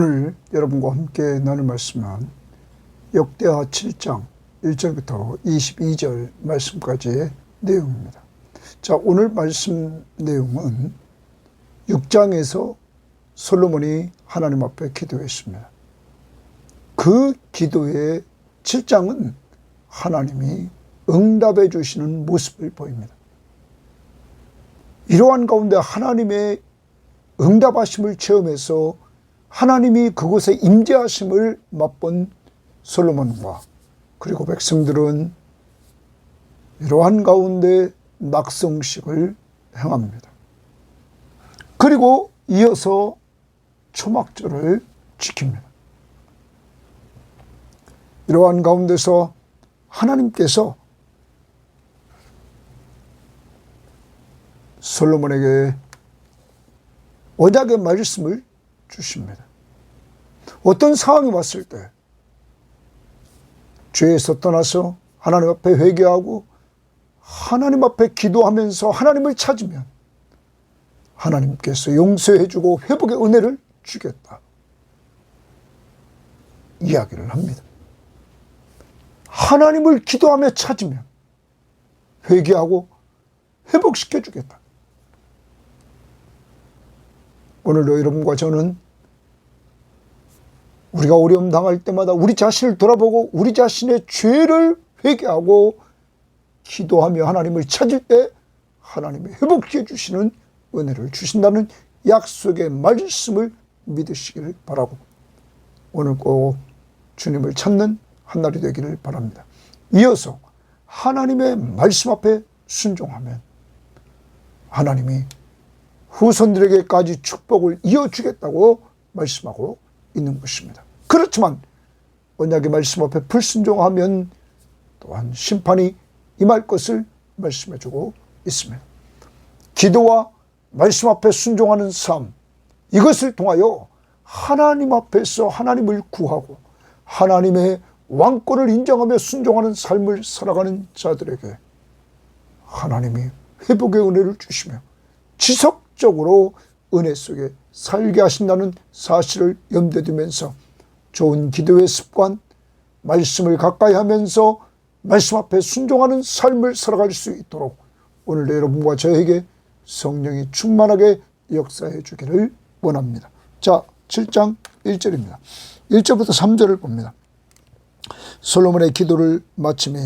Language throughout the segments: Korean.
오늘 여러분과 함께 나눌 말씀은 역대하 7장 1절부터 22절 말씀까지의 내용입니다. 자, 오늘 말씀 내용은 6장에서 솔로몬이 하나님 앞에 기도했습니다. 그 기도의 7장은 하나님이 응답해 주시는 모습을 보입니다. 이러한 가운데 하나님의 응답하심을 체험해서 하나님이 그곳에 임재하심을 맛본 솔로몬과 그리고 백성들은 이러한 가운데 낙성식을 행합니다. 그리고 이어서 초막절을 지킵니다. 이러한 가운데서 하나님께서 솔로몬에게 언약의 말씀을 주십니다. 어떤 상황이 왔을 때 죄에서 떠나서 하나님 앞에 회개하고 하나님 앞에 기도하면서 하나님을 찾으면 하나님께서 용서해 주고 회복의 은혜를 주겠다 이야기를 합니다. 하나님을 기도하며 찾으면 회개하고 회복시켜 주겠다. 오늘도 여러분과 저는 우리가 어려움 당할 때마다 우리 자신을 돌아보고 우리 자신의 죄를 회개하고 기도하며 하나님을 찾을 때 하나님이 회복해 주시는 은혜를 주신다는 약속의 말씀을 믿으시기를 바라고 오늘 꼭 주님을 찾는 한 날이 되기를 바랍니다. 이어서 하나님의 말씀 앞에 순종하면 하나님이 후손들에게까지 축복을 이어주겠다고 말씀하고 있는 것입니다. 그렇지만 언약의 말씀 앞에 불순종하면 또한 심판이 임할 것을 말씀해주고 있습니다. 기도와 말씀 앞에 순종하는 삶, 이것을 통하여 하나님 앞에서 하나님을 구하고 하나님의 왕권을 인정하며 순종하는 삶을 살아가는 자들에게 하나님이 회복의 은혜를 주시며 지속적으로 은혜 속에 살게 하신다는 사실을 염두에 두면서 좋은 기도의 습관, 말씀을 가까이 하면서 말씀 앞에 순종하는 삶을 살아갈 수 있도록 오늘도 여러분과 저에게 성령이 충만하게 역사해 주기를 원합니다. 자, 7장 1절입니다. 1절부터 3절을 봅니다. 솔로몬의 기도를 마침에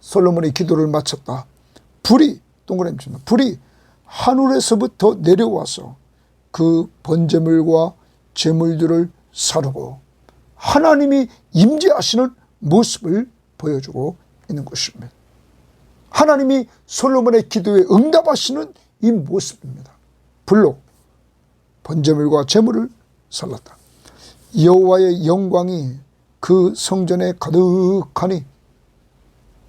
솔로몬이 기도를 마쳤다. 불이 동그라미 칩니다. 불이 하늘에서부터 내려와서 그 번제물과 제물들을 사르고 하나님이 임재하시는 모습을 보여주고 있는 것입니다. 하나님이 솔로몬의 기도에 응답하시는 이 모습입니다. 불로 번제물과 제물을 살랐다. 여호와의 영광이 그 성전에 가득하니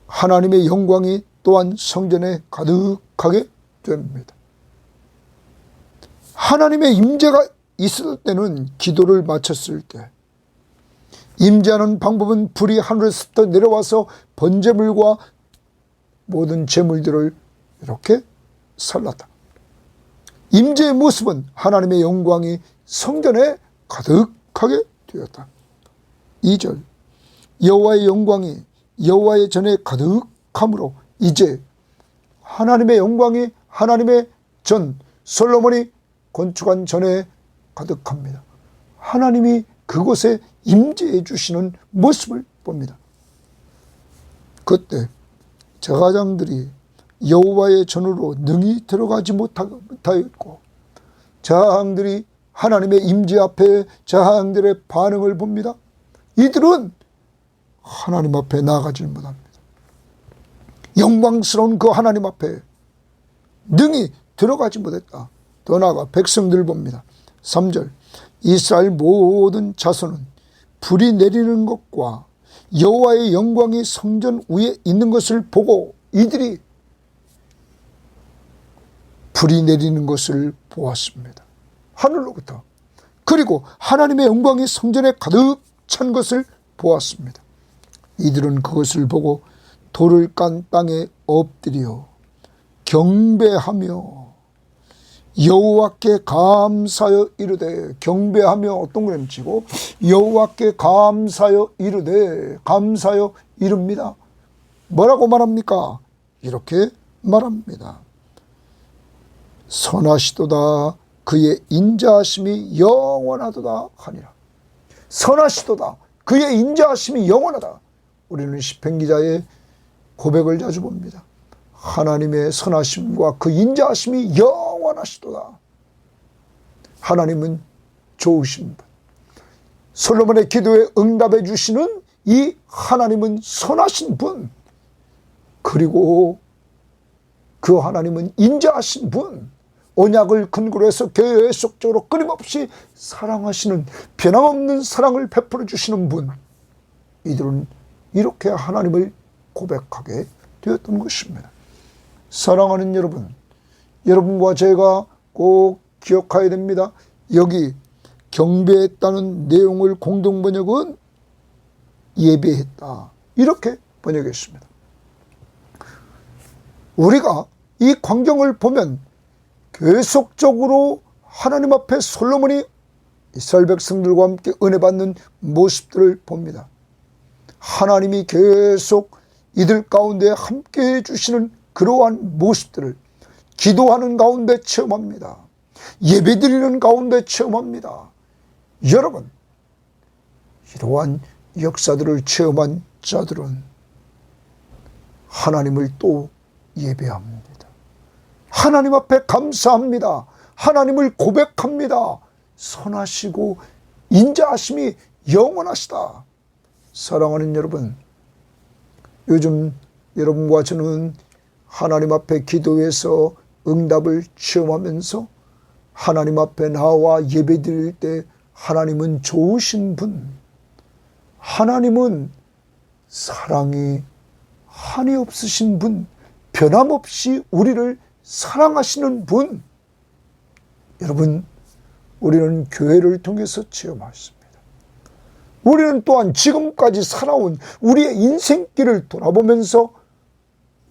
하나님의 영광이 또한 성전에 가득하게 됩니다. 하나님의 임재가 있을 때는 기도를 마쳤을 때 임재하는 방법은 불이 하늘에서부터 내려와서 번제물과 모든 제물들을 이렇게 살랐다. 임재의 모습은 하나님의 영광이 성전에 가득하게 되었다. 2절 여호와의 영광이 여호와의 전에 가득함으로 이제 하나님의 영광이 하나님의 전 솔로몬이 건축한 전에 가득합니다. 하나님이 그곳에 임재해 주시는 모습을 봅니다. 그때 제사장들이 여호와의 전으로 능히 들어가지 못하였고 제사장들이 하나님의 임재 앞에 제사장들의 반응을 봅니다. 이들은 하나님 앞에 나아가지 못합니다. 영광스러운 그 하나님 앞에 능히 들어가지 못했다. 더 나아가 백성들 봅니다. 3절 이스라엘 모든 자손은 불이 내리는 것과 여호와의 영광이 성전 위에 있는 것을 보고 이들이 불이 내리는 것을 보았습니다. 하늘로부터. 그리고 하나님의 영광이 성전에 가득 찬 것을 보았습니다. 이들은 그것을 보고 돌을 깐 땅에 엎드려 경배하며 여호와께 감사하여 이르되, 경배하며 동그라미치고 여호와께 감사하여 이르되, 감사하여 이릅니다. 뭐라고 말합니까? 이렇게 말합니다. 선하시도다 그의 인자하심이 영원하도다 하니라. 선하시도다 그의 인자하심이 영원하다. 우리는 시편 기자의 고백을 자주 봅니다. 하나님의 선하심과 그 인자하심이 영원하시도다. 하나님은 좋으신 분, 솔로몬의 기도에 응답해 주시는 이 하나님은 선하신 분, 그리고 그 하나님은 인자하신 분, 언약을 근거로 해서 계속적으로 끊임없이 사랑하시는, 변함없는 사랑을 베풀어 주시는 분, 이들은 이렇게 하나님을 고백하게 되었던 것입니다. 사랑하는 여러분, 여러분과 제가 꼭 기억해야 됩니다. 여기 경배했다는 내용을 공동번역은 예배했다, 이렇게 번역했습니다. 우리가 이 광경을 보면 계속적으로 하나님 앞에 솔로몬이 이스라엘 백성들과 함께 은혜 받는 모습들을 봅니다. 하나님이 계속 이들 가운데 함께 해주시는 그러한 모습들을 기도하는 가운데 체험합니다. 예배드리는 가운데 체험합니다. 여러분, 이러한 역사들을 체험한 자들은 하나님을 또 예배합니다. 하나님 앞에 감사합니다. 하나님을 고백합니다. 선하시고 인자하심이 영원하시다. 사랑하는 여러분, 요즘 여러분과 저는 하나님 앞에 기도해서 응답을 체험하면서 하나님 앞에 나와 예배드릴 때 하나님은 좋으신 분, 하나님은 사랑이 한이 없으신 분, 변함없이 우리를 사랑하시는 분, 여러분, 우리는 교회를 통해서 체험했습니다. 우리는 또한 지금까지 살아온 우리의 인생길을 돌아보면서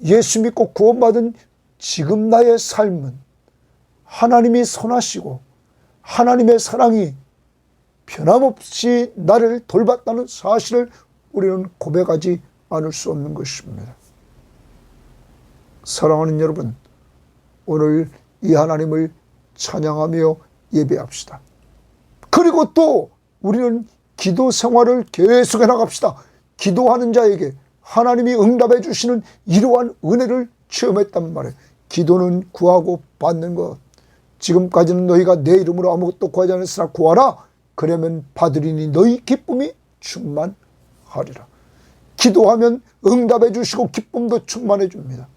예수 믿고 구원받은 지금 나의 삶은 하나님이 선하시고 하나님의 사랑이 변함없이 나를 돌봤다는 사실을 우리는 고백하지 않을 수 없는 것입니다. 사랑하는 여러분, 오늘 이 하나님을 찬양하며 예배합시다. 그리고 또 우리는 기도 생활을 계속해 나갑시다. 기도하는 자에게 하나님이 응답해 주시는 이러한 은혜를 체험했단 말이에요. 기도는 구하고 받는 것. 지금까지는 너희가 내 이름으로 아무것도 구하지 않았으나 구하라. 그러면 받으리니 너희 기쁨이 충만하리라. 기도하면 응답해 주시고 기쁨도 충만해 줍니다.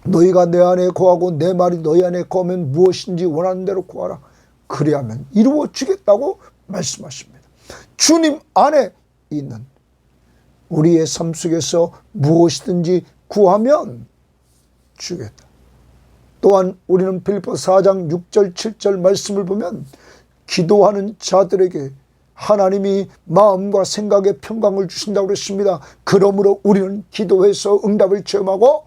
너희가 내 안에 거하고 내 말이 너희 안에 거하면 무엇인지 원하는 대로 구하라. 그리하면 이루어지겠다고 말씀하십니다. 주님 안에 있는 우리의 삶 속에서 무엇이든지 구하면 주겠다. 또한 우리는 빌립보 4장 6절 7절 말씀을 보면 기도하는 자들에게 하나님이 마음과 생각에 평강을 주신다고 그랬습니다. 그러므로 우리는 기도해서 응답을 체험하고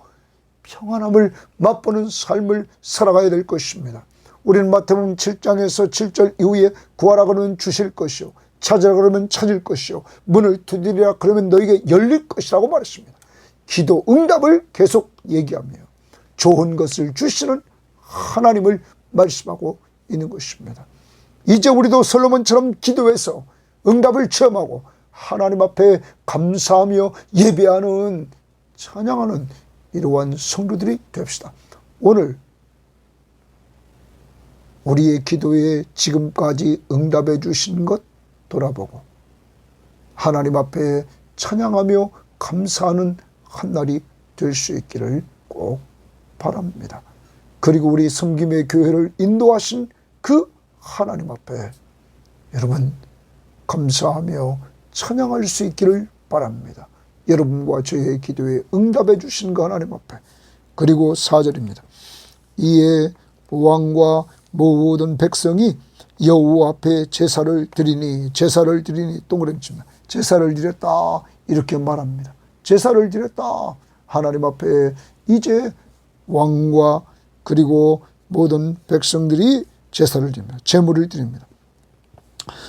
평안함을 맛보는 삶을 살아가야 될 것입니다. 우리는 마태복음 7장에서 7절 이후에 구하라 그러면 주실 것이요, 찾으라 그러면 찾을 것이요, 문을 두드리라 그러면 너에게 열릴 것이라고 말했습니다. 기도 응답을 계속 얘기하며 좋은 것을 주시는 하나님을 말씀하고 있는 것입니다. 이제 우리도 솔로몬처럼 기도해서 응답을 체험하고 하나님 앞에 감사하며 예배하는, 찬양하는 이러한 성도들이 됩시다. 오늘 우리의 기도에 지금까지 응답해 주신 것 돌아보고 하나님 앞에 찬양하며 감사하는 한 날이 될 수 있기를 꼭 바랍니다. 그리고 우리 섬김의 교회를 인도하신 그 하나님 앞에 여러분 감사하며 찬양할 수 있기를 바랍니다. 여러분과 저의 기도에 응답해 주신 그 하나님 앞에. 그리고 4절입니다. 이에 왕과 모든 백성이 여호와 앞에 제사를 드리니 동그라미칩니다. 제사를 드렸다 이렇게 말합니다. 제사를 드렸다. 하나님 앞에 이제 왕과 그리고 모든 백성들이 제사를 드립니다. 제물을 드립니다.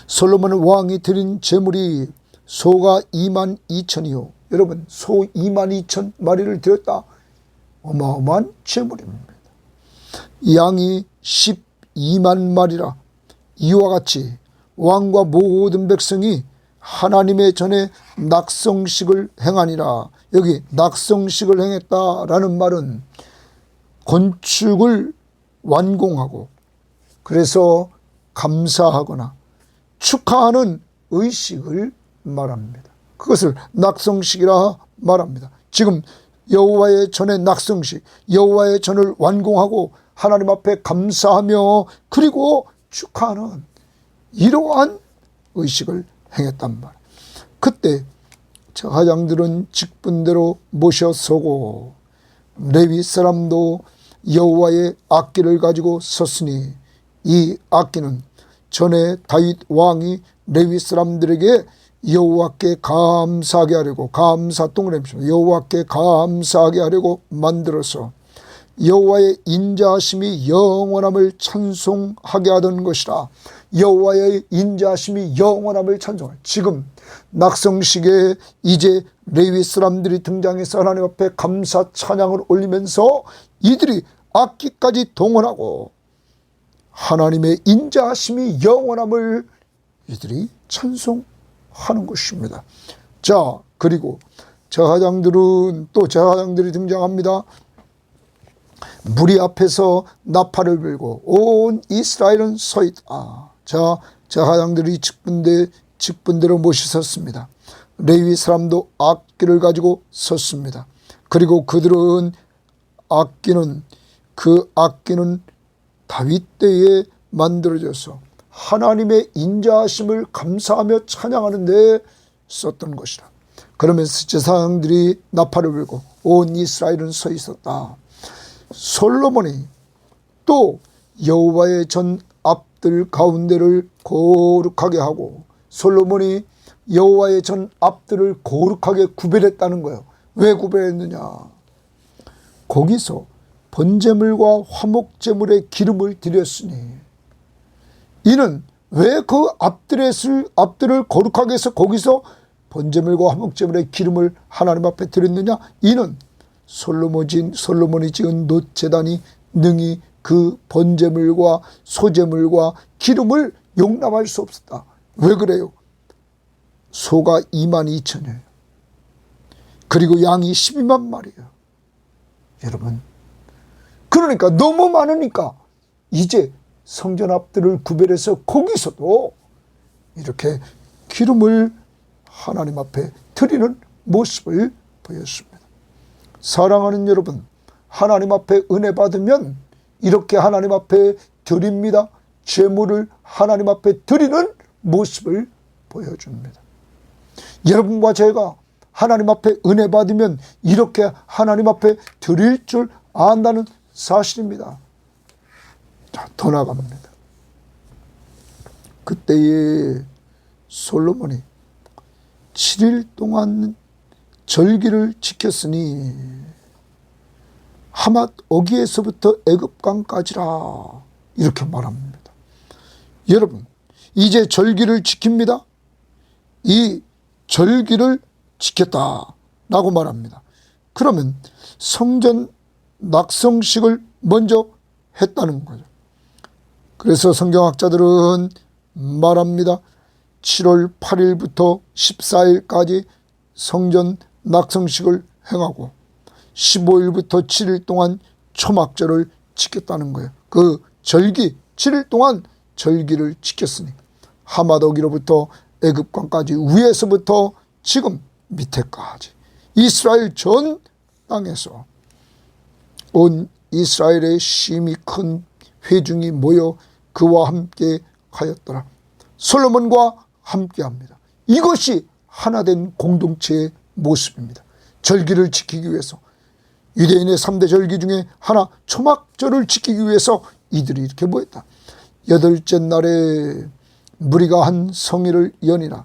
솔로몬 왕이 드린 제물이 소가 22,000이요. 여러분, 소 22,000마리를 드렸다. 어마어마한 제물입니다. 양이 12만 마리라. 이와 같이 왕과 모든 백성이 하나님의 전에 낙성식을 행하니라. 여기 낙성식을 행했다라는 말은 건축을 완공하고 그래서 감사하거나 축하하는 의식을 말합니다. 그것을 낙성식이라 말합니다. 지금 여호와의 전의 낙성식, 여호와의 전을 완공하고 하나님 앞에 감사하며 그리고 축하하는 이러한 의식을 행했단 말이에요. 그때 제사장들은 직분대로 모셔서고 레위 사람도 여호와의 악기를 가지고 섰으니 이 악기는 전에 다윗 왕이 레위 사람들에게 여호와께 감사하게 하려고 감사 동그라미 여호와께 감사하게 하려고 만들어서 여호와의 인자하심이 영원함을 찬송하게 하던 것이라. 여호와의 인자하심이 영원함을 찬송하라. 지금 낙성식에 이제 레위 사람들이 등장해서 하나님 앞에 감사 찬양을 올리면서 이들이 악기까지 동원하고 하나님의 인자하심이 영원함을 이들이 찬송하는 것입니다. 자, 그리고 제사장들은 또 제사장들이 등장합니다. 무리 앞에서 나팔을 불고 온 이스라엘은 서 있다. 자, 제사장들이 직분대로 모시섰습니다. 레위 사람도 악기를 가지고 섰습니다. 그리고 그들은 그 악기는 다윗 때에 만들어져서 하나님의 인자하심을 감사하며 찬양하는 데 썼던 것이라. 그러면서 제사장들이 나팔을 불고 온 이스라엘은 서 있었다. 솔로몬이 또 여호와의 전 앞들 가운데를 거룩하게 하고 솔로몬이 여호와의 전 앞들을 거룩하게 구별했다는 거예요. 왜 구별했느냐? 거기서 번제물과 화목제물의 기름을 드렸으니 이는 왜 그 앞들을 거룩하게 해서 거기서 번제물과 화목제물의 기름을 하나님 앞에 드렸느냐? 이는 솔로몬이 지은 놋제단이 능히 그 번제물과 소제물과 기름을 용납할 수 없었다. 왜 그래요? 소가 22,000이에요. 그리고 양이 12만 마리예요. 여러분, 그러니까 너무 많으니까 이제 성전 앞들을 구별해서 거기서도 이렇게 기름을 하나님 앞에 드리는 모습을 보였습니다. 사랑하는 여러분, 하나님 앞에 은혜 받으면 이렇게 하나님 앞에 드립니다. 제물을 하나님 앞에 드리는 모습을 보여줍니다. 여러분과 제가 하나님 앞에 은혜 받으면 이렇게 하나님 앞에 드릴 줄 안다는 사실입니다. 자, 더 나갑니다. 그때에 솔로몬이 7일 동안 절기를 지켰으니 하맛 어기에서부터 애굽강까지라 이렇게 말합니다. 여러분, 이제 절기를 지킵니다. 이 절기를 지켰다라고 말합니다. 그러면 성전 낙성식을 먼저 했다는 거죠. 그래서 성경학자들은 말합니다. 7월 8일부터 14일까지 성전 낙성식을 행하고 15일부터 7일 동안 초막절을 지켰다는 거예요. 그 절기 7일 동안 절기를 지켰으니 하마더기로부터 애굽강까지 위에서부터 지금 밑에까지 이스라엘 전 땅에서 온 이스라엘의 심히 큰 회중이 모여 그와 함께 하였더라. 솔로몬과 함께합니다. 이것이 하나된 공동체의 모습입니다. 절기를 지키기 위해서 유대인의 3대 절기 중에 하나 초막절을 지키기 위해서 이들이 이렇게 모였다. 8째 날에 무리가 한 성회를 여니라.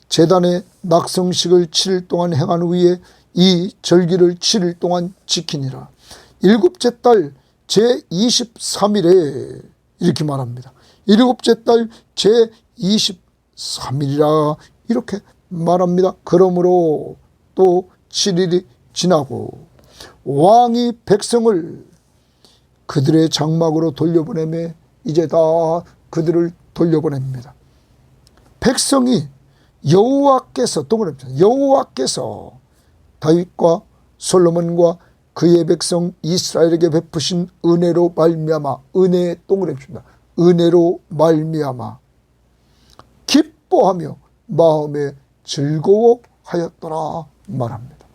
제단의 낙성식을 7일 동안 행한 후에 이 절기를 7일 동안 지키니라. 7째 달 제23일에 이렇게 말합니다. 일곱째 달 제23일이라 이렇게 말합니다. 그러므로 또 7일이 지나고 왕이 백성을 그들의 장막으로 돌려보내매 이제 다 그들을 돌려보냅니다. 백성이 여호와께서 다윗과 솔로몬과 그의 백성 이스라엘에게 베푸신 은혜로 말미암아, 은혜의 동그라미입니다. 은혜로 말미암아 기뻐하며 마음에 즐거워하였더라 말합니다.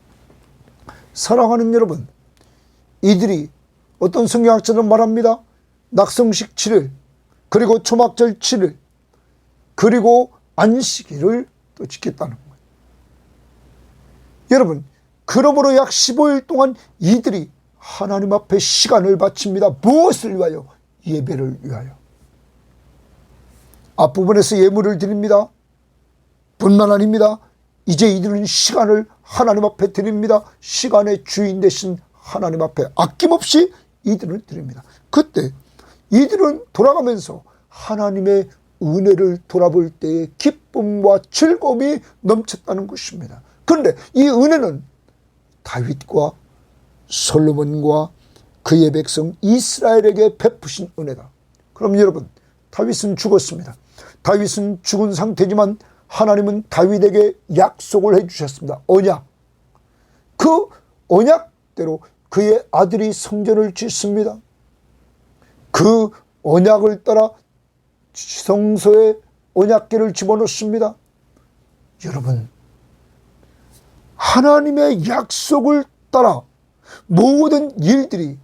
사랑하는 여러분, 이들이 어떤 성경학자들은 말합니다. 낙성식 7일, 그리고 초막절 7일, 그리고 안식일을 또 지켰다는 거예요. 여러분, 그러므로 약 15일 동안 이들이 하나님 앞에 시간을 바칩니다. 무엇을 위하여? 예배를 위하여. 앞부분에서 예물을 드립니다. 뿐만 아닙니다. 이제 이들은 시간을 하나님 앞에 드립니다. 시간의 주인 되신 하나님 앞에 아낌없이 이들을 드립니다. 그때 이들은 돌아가면서 하나님의 은혜를 돌아볼 때에 기쁨과 즐거움이 넘쳤다는 것입니다. 그런데 이 은혜는 다윗과 솔로몬과 그의 백성 이스라엘에게 베푸신 은혜다. 그럼 여러분, 다윗은 죽었습니다. 다윗은 죽은 상태지만 하나님은 다윗에게 약속을 해주셨습니다. 언약. 그 언약대로 그의 아들이 성전을 짓습니다. 그 언약을 따라 성소에 언약궤를 집어넣습니다. 여러분, 하나님의 약속을 따라 모든 일들이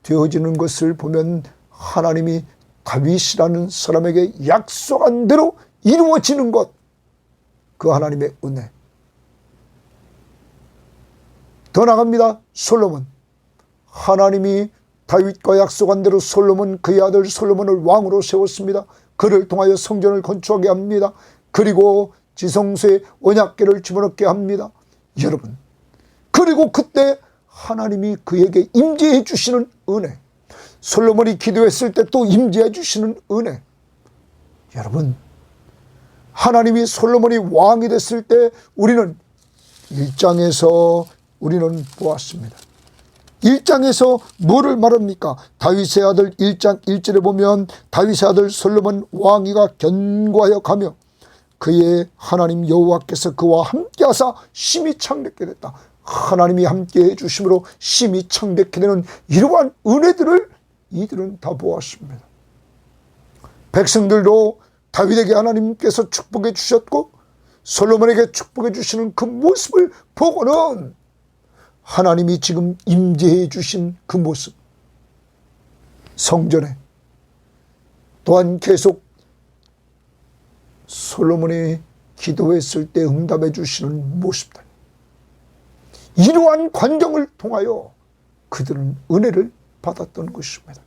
되어지는 것을 보면 하나님이 다윗이라는 사람에게 약속한 대로 이루어지는 것, 그 하나님의 은혜. 더 나갑니다. 솔로몬. 하나님이 다윗과 약속한 대로 솔로몬, 그의 아들 솔로몬을 왕으로 세웠습니다. 그를 통하여 성전을 건축하게 합니다. 그리고 지성소에 언약궤를 집어넣게 합니다. 여러분, 그리고 그때 하나님이 그에게 임재해 주시는 은혜, 솔로몬이 기도했을 때 또 임재해 주시는 은혜. 여러분, 하나님이 솔로몬이 왕이 됐을 때 우리는 1장에서 우리는 보았습니다. 1장에서 뭐를 말합니까? 다윗의 아들 1장 1절에 보면 다윗의 아들 솔로몬 왕위가 견고하여 가며 그의 하나님 여호와께서 그와 함께하사 심히 창대케 됐다. 하나님이 함께해 주심으로 심히 창대케 되는 이러한 은혜들을 이들은 다 보았습니다. 백성들도 다윗에게 하나님께서 축복해 주셨고 솔로몬에게 축복해 주시는 그 모습을 보고는 하나님이 지금 임재해 주신 그 모습, 성전에 또한 계속 솔로몬이 기도했을 때 응답해 주시는 모습들, 이러한 광경을 통하여 그들은 은혜를 받았던 것입니다.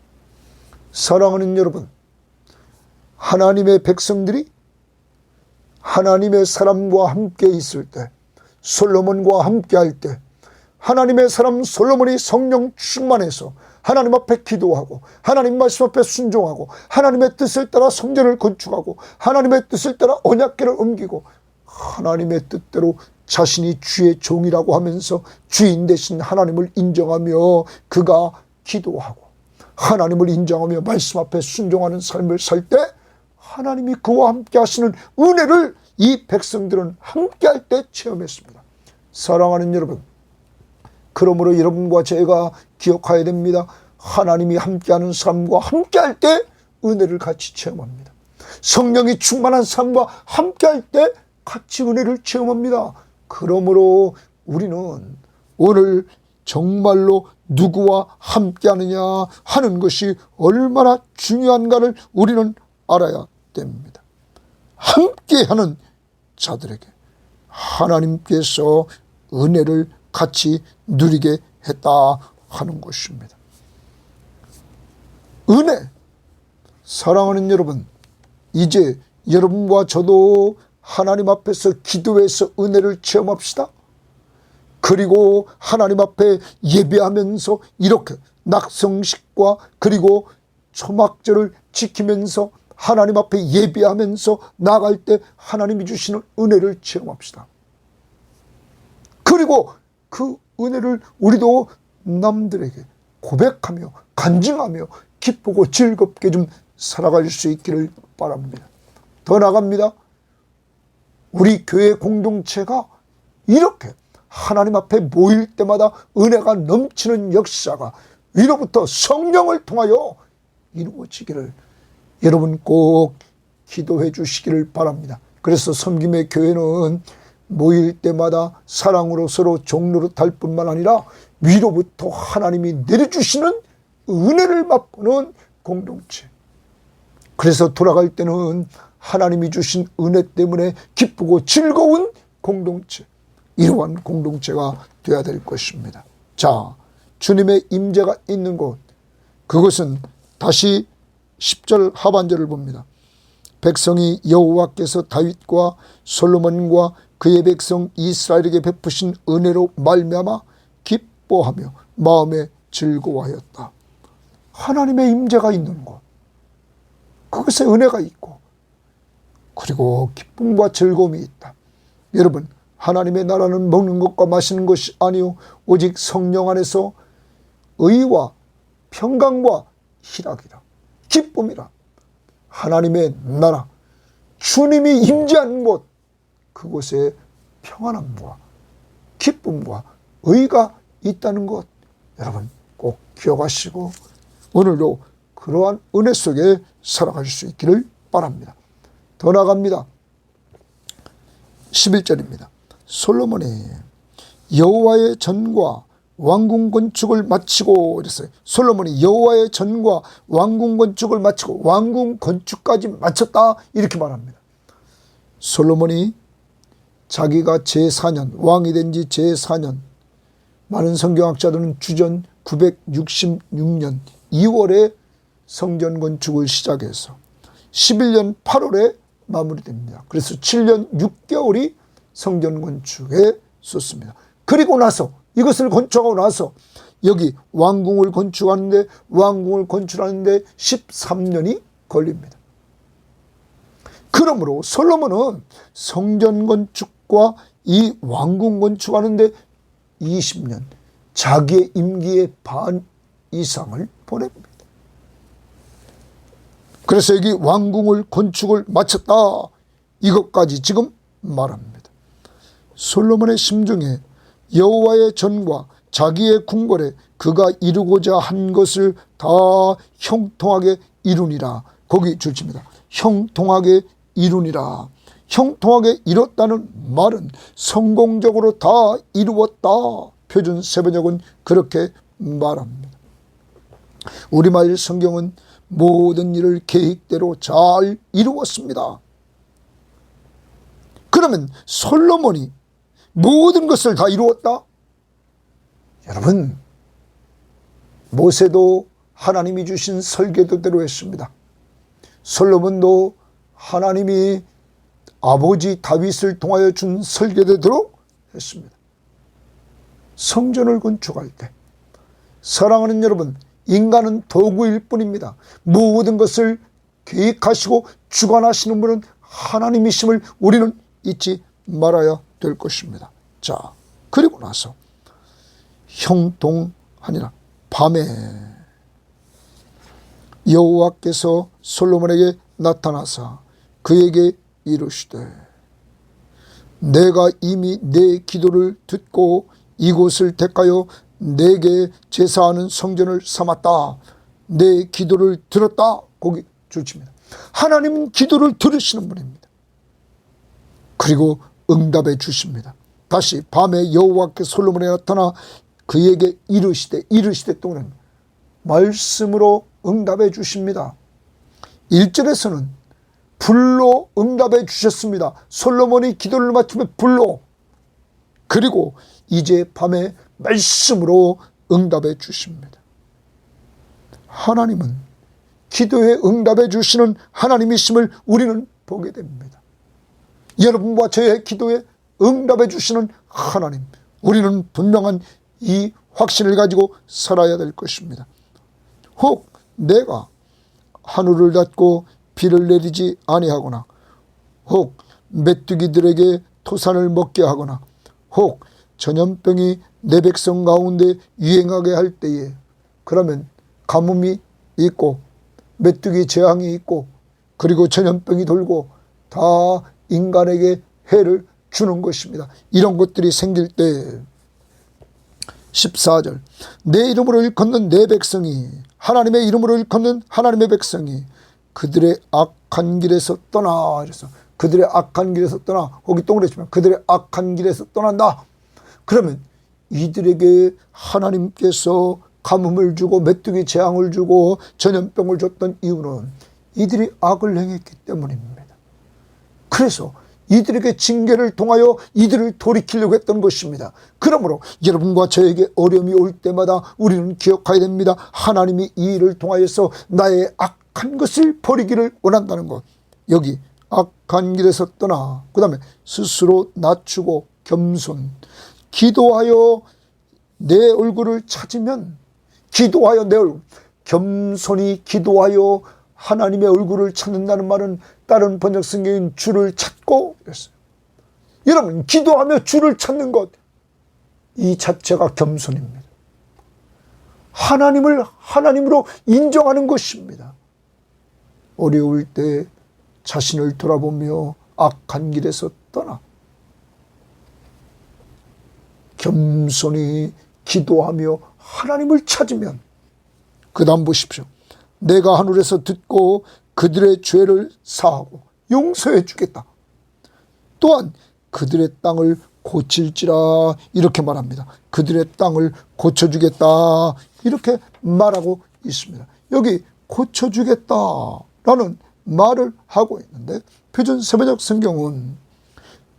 사랑하는 여러분, 하나님의 백성들이 하나님의 사람과 함께 있을 때, 솔로몬과 함께 할 때, 하나님의 사람 솔로몬이 성령 충만해서 하나님 앞에 기도하고 하나님 말씀 앞에 순종하고 하나님의 뜻을 따라 성전을 건축하고 하나님의 뜻을 따라 언약궤를 옮기고 하나님의 뜻대로 자신이 주의 종이라고 하면서 주인 되신 하나님을 인정하며 그가 기도하고 하나님을 인정하며 말씀 앞에 순종하는 삶을 살 때 하나님이 그와 함께 하시는 은혜를 이 백성들은 함께 할 때 체험했습니다. 사랑하는 여러분, 그러므로 여러분과 제가 기억해야 됩니다. 하나님이 함께하는 삶과 함께할 때 은혜를 같이 체험합니다. 성령이 충만한 삶과 함께할 때 같이 은혜를 체험합니다. 그러므로 우리는 오늘 정말로 누구와 함께하느냐 하는 것이 얼마나 중요한가를 우리는 알아야 됩니다. 함께하는 자들에게 하나님께서 은혜를 같이 누리게 했다 하는 것입니다. 은혜, 사랑하는 여러분, 이제 여러분과 저도 하나님 앞에서 기도해서 은혜를 체험합시다. 그리고 하나님 앞에 예배하면서 이렇게 낙성식과 그리고 초막절을 지키면서 하나님 앞에 예배하면서 나갈 때 하나님이 주시는 은혜를 체험합시다. 그리고 그 은혜를 우리도 남들에게 고백하며 간증하며 기쁘고 즐겁게 좀 살아갈 수 있기를 바랍니다. 더 나아갑니다. 우리 교회 공동체가 이렇게 하나님 앞에 모일 때마다 은혜가 넘치는 역사가 위로부터 성령을 통하여 이루어지기를 여러분 꼭 기도해 주시기를 바랍니다. 그래서 섬김의 교회는 모일 때마다 사랑으로 서로 종노릇할 뿐만 아니라 위로부터 하나님이 내려주시는 은혜를 맛보는 공동체. 그래서 돌아갈 때는 하나님이 주신 은혜 때문에 기쁘고 즐거운 공동체, 이러한 공동체가 되어야 될 것입니다. 자, 주님의 임재가 있는 곳, 그것은 다시 10절 하반절을 봅니다. 백성이 여호와께서 다윗과 솔로몬과 그의 백성 이스라엘에게 베푸신 은혜로 말미암아 기뻐하며 마음에 즐거워하였다. 하나님의 임재가 있는 곳, 그것에 은혜가 있고 그리고 기쁨과 즐거움이 있다. 여러분, 하나님의 나라는 먹는 것과 마시는 것이 아니요 오직 성령 안에서 의와 평강과 희락이라, 기쁨이라. 하나님의 나라, 주님이 임재한 곳, 그곳에 평안함과 기쁨과 의가 있다는 것, 여러분 꼭 기억하시고 오늘도 그러한 은혜 속에 살아갈 수 있기를 바랍니다. 더 나아갑니다. 11절입니다. 솔로몬이 여호와의 전과 왕궁 건축을 마치고, 이랬어요. 솔로몬이 여호와의 전과 왕궁 건축을 마치고 왕궁 건축까지 마쳤다, 이렇게 말합니다. 솔로몬이 자기가 제4년 왕이 된 지 제4년, 많은 성경학자들은 주전 966년 2월에 성전 건축을 시작해서 11년 8월에 마무리됩니다. 그래서 7년 6개월이 성전 건축에 썼습니다. 그리고 나서 이것을 건축하고 나서 여기 왕궁을 건축하는데 13년이 걸립니다. 그러므로 솔로몬은 성전 건축과 이 왕궁 건축하는데 20년, 자기의 임기의 반 이상을 보냅니다. 그래서 여기 왕궁을 건축을 마쳤다, 이것까지 지금 말합니다. 솔로몬의 심중에 여호와의 전과 자기의 궁궐에 그가 이루고자 한 것을 다 형통하게 이루니라. 거기 줄칩니다. 형통하게 이루니라. 형통하게 이뤘다는 말은 성공적으로 다 이루었다. 표준 세번역은 그렇게 말합니다. 우리말 성경은 모든 일을 계획대로 잘 이루었습니다. 그러면 솔로몬이 모든 것을 다 이루었다? 여러분, 모세도 하나님이 주신 설계도대로 했습니다. 솔로몬도 하나님이 아버지 다윗을 통하여 준 설계도대로 했습니다. 성전을 건축할 때, 사랑하는 여러분, 인간은 도구일 뿐입니다. 모든 것을 계획하시고 주관하시는 분은 하나님이심을 우리는 잊지 말아야 될 것입니다. 자, 그리고 나서 형통하니라. 밤에 여호와께서 솔로몬에게 나타나사 그에게 이르시되, 내가 이미 내 기도를 듣고 이곳을 택하여 내게 제사하는 성전을 삼았다. 내 기도를 들었다. 거기 줄칩니다. 하나님은 기도를 들으시는 분입니다. 그리고 응답해 주십니다. 다시 밤에 여호와께 솔로몬에 나타나 그에게 이르시되 또는 말씀으로 응답해 주십니다. 1절에서는 불로 응답해 주셨습니다. 솔로몬이 기도를 마치면 불로, 그리고 이제 밤에 말씀으로 응답해 주십니다. 하나님은 기도에 응답해 주시는 하나님이심을 우리는 보게 됩니다. 여러분과 저의 기도에 응답해 주시는 하나님, 우리는 분명한 이 확신을 가지고 살아야 될 것입니다. 혹 내가 하늘을 닫고 비를 내리지 아니하거나, 혹 메뚜기들에게 토산을 먹게 하거나, 혹 전염병이 내 백성 가운데 유행하게 할 때에, 그러면 가뭄이 있고 메뚜기 재앙이 있고 그리고 전염병이 돌고 다 인간에게 해를 주는 것입니다. 이런 것들이 생길 때 14절, 내 이름으로 일컫는 내 백성이, 하나님의 이름으로 일컫는 하나님의 백성이 그들의 악한 길에서 떠나. 그래서 그들의 악한 길에서 떠나, 거기 동그랗게 치면 그들의 악한 길에서 떠난다. 그러면 이들에게 하나님께서 가뭄을 주고 메뚜기 재앙을 주고 전염병을 줬던 이유는 이들이 악을 행했기 때문입니다. 그래서 이들에게 징계를 통하여 이들을 돌이키려고 했던 것입니다. 그러므로 여러분과 저에게 어려움이 올 때마다 우리는 기억해야 됩니다. 하나님이 이 일을 통하여서 나의 악한 것을 버리기를 원한다는 것. 여기 악한 길에서 떠나, 그 다음에 스스로 낮추고 겸손, 기도하여 내 얼굴을 찾으면, 기도하여 내 얼굴, 겸손히 기도하여 하나님의 얼굴을 찾는다는 말은 다른 번역 성경인 주를 찾고 그랬어요. 여러분, 기도하며 주를 찾는 것, 이 자체가 겸손입니다. 하나님을 하나님으로 인정하는 것입니다. 어려울 때 자신을 돌아보며 악한 길에서 떠나 겸손히 기도하며 하나님을 찾으면, 그 다음 보십시오. 내가 하늘에서 듣고 그들의 죄를 사하고 용서해 주겠다. 또한 그들의 땅을 고칠지라, 이렇게 말합니다. 그들의 땅을 고쳐주겠다, 이렇게 말하고 있습니다. 여기 고쳐주겠다라는 말을 하고 있는데, 표준 세번역 성경은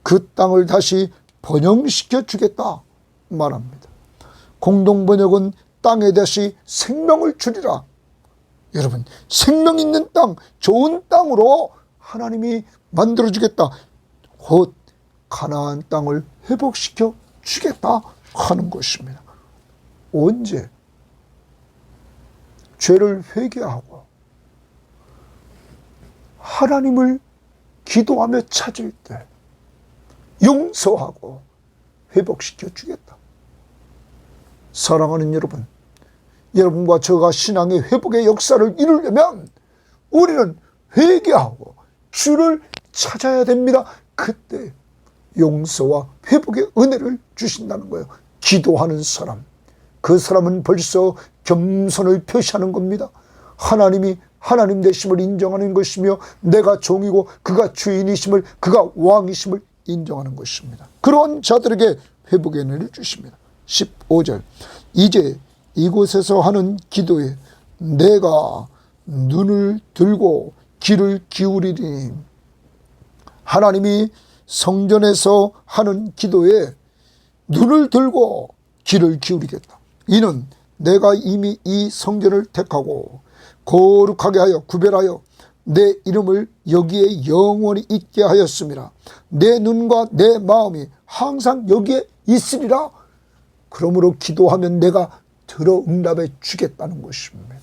그 땅을 다시 번영시켜 주겠다 말합니다. 공동번역은 땅에 다시 생명을 주리라. 여러분, 생명 있는 땅, 좋은 땅으로 하나님이 만들어주겠다. 곧 가나안 땅을 회복시켜 주겠다 하는 것입니다. 언제? 죄를 회개하고 하나님을 기도하며 찾을 때 용서하고 회복시켜 주겠다. 사랑하는 여러분, 여러분과 저가 신앙의 회복의 역사를 이루려면 우리는 회개하고 주를 찾아야 됩니다. 그때 용서와 회복의 은혜를 주신다는 거예요. 기도하는 사람, 그 사람은 벌써 겸손을 표시하는 겁니다. 하나님이 하나님 되심을 인정하는 것이며 내가 종이고 그가 주인이심을, 그가 왕이심을 인정하는 것입니다. 그런 자들에게 회복의 은혜를 주십니다. 15절, 이제 이곳에서 하는 기도에 내가 눈을 들고 귀를 기울이리니, 하나님이 성전에서 하는 기도에 눈을 들고 귀를 기울이겠다. 이는 내가 이미 이 성전을 택하고 거룩하게 하여 구별하여 내 이름을 여기에 영원히 있게 하였음이라. 내 눈과 내 마음이 항상 여기에 있으리라. 그러므로 기도하면 내가 들어 응답해 주겠다는 것입니다.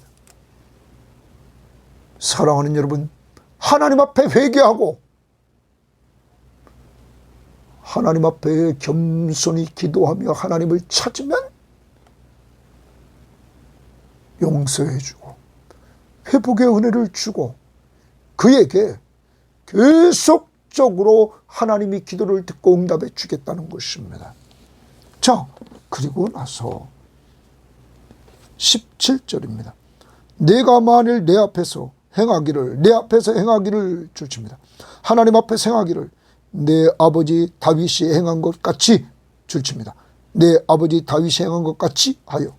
사랑하는 여러분, 하나님 앞에 회개하고 하나님 앞에 겸손히 기도하며 하나님을 찾으면 용서해 주고 회복의 은혜를 주고 그에게 계속적으로 하나님이 기도를 듣고 응답해 주겠다는 것입니다. 자, 그리고 나서 17절입니다. 내가 만일 내 앞에서 행하기를 줄칩니다. 하나님 앞에서 행하기를 내 아버지 다윗이 행한 것 같이 줄칩니다. 내 아버지 다윗이 행한 것 같이 하여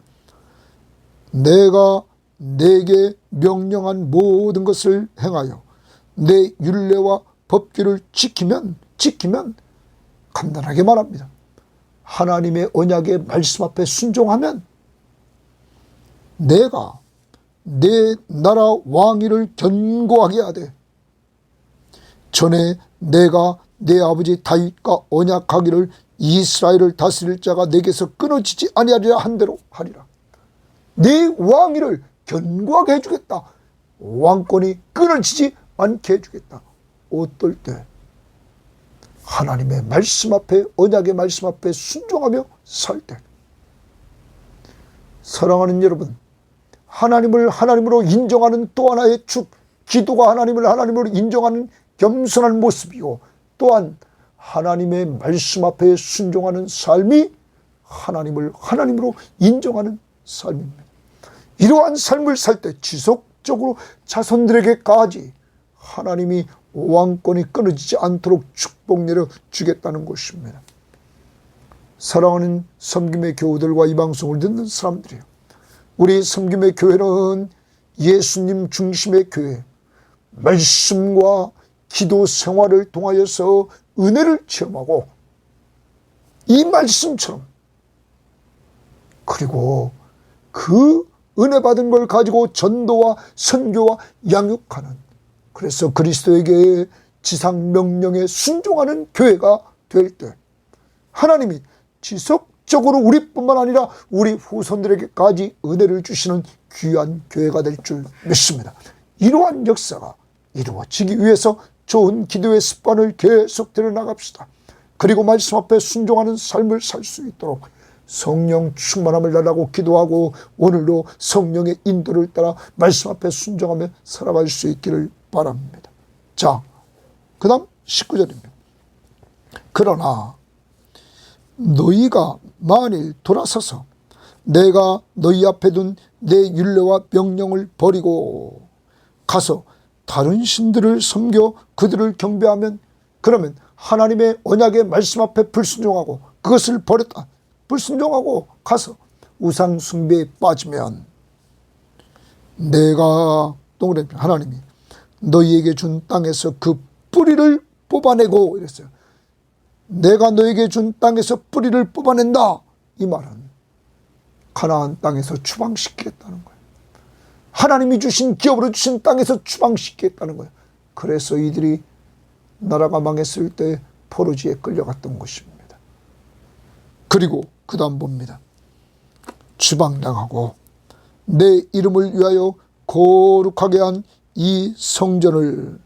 내가 내게 명령한 모든 것을 행하여 내 율례와 법규를 지키면 간단하게 말합니다. 하나님의 언약의 말씀 앞에 순종하면 내가 내 나라 왕위를 견고하게 하되, 전에 내가 내 아버지 다윗과 언약하기를 이스라엘을 다스릴 자가 내게서 끊어지지 아니하리라 한 대로 하리라. 네 왕위를 견고하게 해주겠다. 왕권이 끊어지지 않게 해주겠다. 어떨 때? 하나님의 말씀 앞에, 언약의 말씀 앞에 순종하며 살 때. 사랑하는 여러분, 하나님을 하나님으로 인정하는 또 하나의 축, 기도가 하나님을 하나님으로 인정하는 겸손한 모습이고, 또한 하나님의 말씀 앞에 순종하는 삶이 하나님을 하나님으로 인정하는 삶입니다. 이러한 삶을 살 때 지속적으로 자손들에게까지 하나님이 왕권이 끊어지지 않도록 축복 내려 주겠다는 것입니다. 사랑하는 섬김의 교우들과 이 방송을 듣는 사람들이요, 우리 섬김의 교회는 예수님 중심의 교회, 말씀과 기도 생활을 통하여서 은혜를 체험하고 이 말씀처럼, 그리고 그 은혜 받은 걸 가지고 전도와 선교와 양육하는, 그래서 그리스도에게 지상 명령에 순종하는 교회가 될 때 하나님이 지속적으로 우리뿐만 아니라 우리 후손들에게까지 은혜를 주시는 귀한 교회가 될 줄 믿습니다. 이러한 역사가 이루어지기 위해서 좋은 기도의 습관을 계속 들여나갑시다. 그리고 말씀 앞에 순종하는 삶을 살 수 있도록 성령 충만함을 달라고 기도하고, 오늘도 성령의 인도를 따라 말씀 앞에 순종하며 살아갈 수 있기를 바랍니다. 자, 그 다음 19절입니다. 그러나 너희가 만일 돌아서서 내가 너희 앞에 둔 내 율례와 명령을 버리고 가서 다른 신들을 섬겨 그들을 경배하면, 그러면 하나님의 언약의 말씀 앞에 불순종하고 그것을 버렸다, 불순종하고 가서 우상 숭배에 빠지면 내가 동그라미 하나님이 너희에게 준 땅에서 그 뿌리를 뽑아내고, 이랬어요. 내가 너에게 준 땅에서 뿌리를 뽑아낸다. 이 말은 가나안 땅에서 추방시키겠다는 거예요. 하나님이 주신, 기업으로 주신 땅에서 추방시키겠다는 거예요. 그래서 이들이 나라가 망했을 때 포로지에 끌려갔던 것입니다. 그리고 그 다음 봅니다. 추방당하고 내 이름을 위하여 거룩하게 한 이 성전을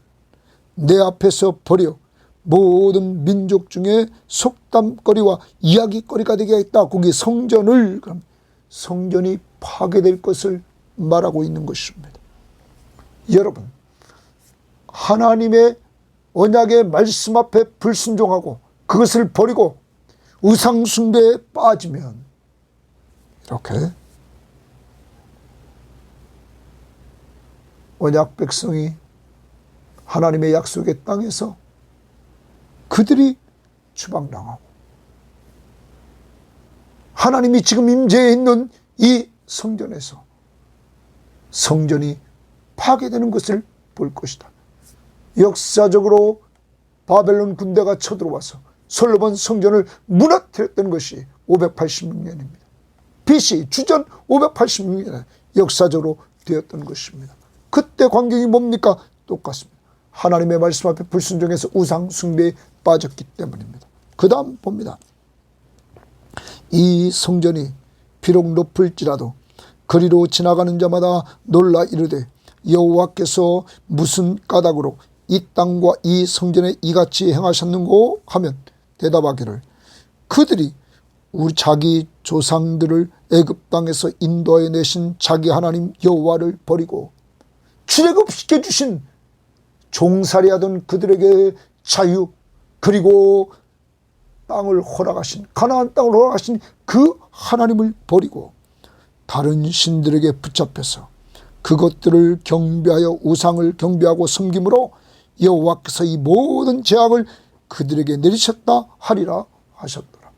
내 앞에서 버려 모든 민족 중에 속담거리와 이야기거리가 되게 했다. 거기 성전을, 그럼 성전이 파괴될 것을 말하고 있는 것입니다. 여러분, 하나님의 언약의 말씀 앞에 불순종하고 그것을 버리고 우상숭배에 빠지면 이렇게 언약 백성이 하나님의 약속의 땅에서 그들이 추방당하고 하나님이 지금 임재해 있는 이 성전에서 성전이 파괴되는 것을 볼 것이다. 역사적으로 바벨론 군대가 쳐들어와서 솔로몬 성전을 무너뜨렸던 것이 586년입니다. BC 주전 586년에 역사적으로 되었던 것입니다. 그때 광경이 뭡니까? 똑같습니다. 하나님의 말씀 앞에 불순종해서 우상 숭배에 빠졌기 때문입니다. 그 다음 봅니다. 이 성전이 비록 높을지라도 그리로 지나가는 자마다 놀라 이르되 여호와께서 무슨 까닭으로 이 땅과 이 성전에 이같이 행하셨는고 하면 대답하기를 그들이 우리 자기 조상들을 애굽 땅에서 인도하여 내신 자기 하나님 여호와를 버리고 출애굽시켜 주신 종살이하던 그들에게 자유, 그리고 땅을 허락하신, 가나안 땅을 허락하신 그 하나님을 버리고 다른 신들에게 붙잡혀서 그것들을 경배하여 우상을 경배하고 섬김으로 여호와께서 이 모든 재앙을 그들에게 내리셨다 하리라 하셨더라.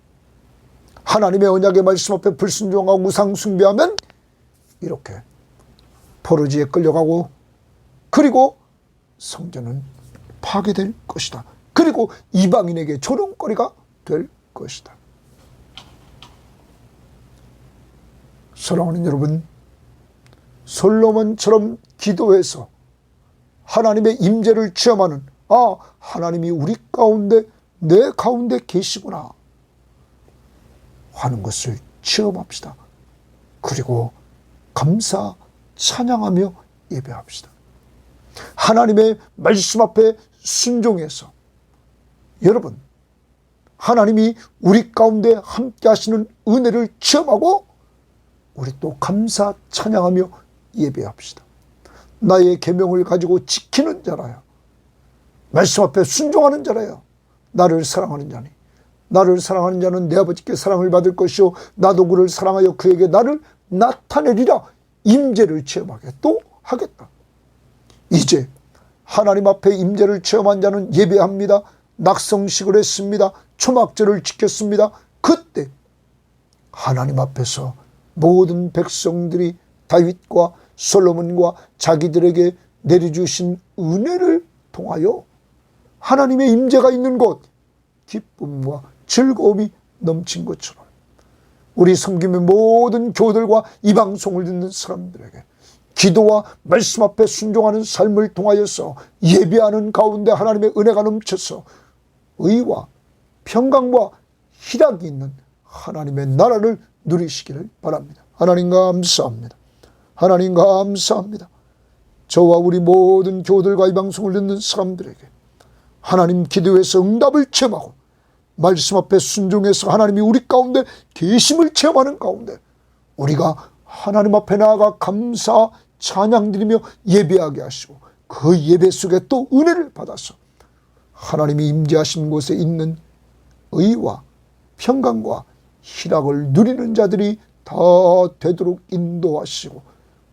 하나님의 언약의 말씀 앞에 불순종하고 우상 숭배하면 이렇게 포로지에 끌려가고, 그리고 성전은 파괴될 것이다. 그리고 이방인에게 조롱거리가 될 것이다. 사랑하는 여러분, 솔로몬처럼 기도해서 하나님의 임재를 체험하는, 하나님이 우리 가운데, 내 가운데 계시구나. 하는 것을 체험합시다. 그리고 감사 찬양하며 예배합시다. 하나님의 말씀 앞에 순종해서 여러분, 하나님이 우리 가운데 함께 하시는 은혜를 체험하고 우리 또 감사 찬양하며 예배합시다. 나의 계명을 가지고 지키는 자라야, 말씀 앞에 순종하는 자라야 나를 사랑하는 자니, 나를 사랑하는 자는 내 아버지께 사랑을 받을 것이요 나도 그를 사랑하여 그에게 나를 나타내리라. 임재를 체험하게 또 하겠다. 이제 하나님 앞에 임재를 체험한 자는 예배합니다. 낙성식을 했습니다. 초막절을 지켰습니다. 그때 하나님 앞에서 모든 백성들이 다윗과 솔로몬과 자기들에게 내려주신 은혜를 통하여 하나님의 임재가 있는 곳, 기쁨과 즐거움이 넘친 것처럼 우리 섬김의 모든 교우들과 이 방송을 듣는 사람들에게 기도와 말씀 앞에 순종하는 삶을 통하여서 예배하는 가운데 하나님의 은혜가 넘쳐서 의와 평강과 희락이 있는 하나님의 나라를 누리시기를 바랍니다. 하나님 감사합니다. 하나님 감사합니다. 저와 우리 모든 교우들과 이 방송을 듣는 사람들에게 하나님 기도에서 응답을 체험하고 말씀 앞에 순종해서 하나님이 우리 가운데 계심을 체험하는 가운데 우리가 하나님 앞에 나아가 감사 찬양드리며 예배하게 하시고 그 예배 속에 또 은혜를 받아서 하나님이 임재하신 곳에 있는 의와 평강과 희락을 누리는 자들이 다 되도록 인도하시고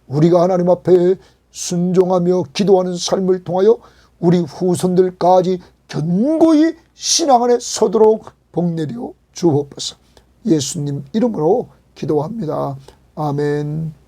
우리가 하나님 앞에 순종하며 기도하는 삶을 통하여 우리 후손들까지 견고히 신앙 안에 서도록 복내려 주옵소서. 예수님 이름으로 기도합니다. 아멘.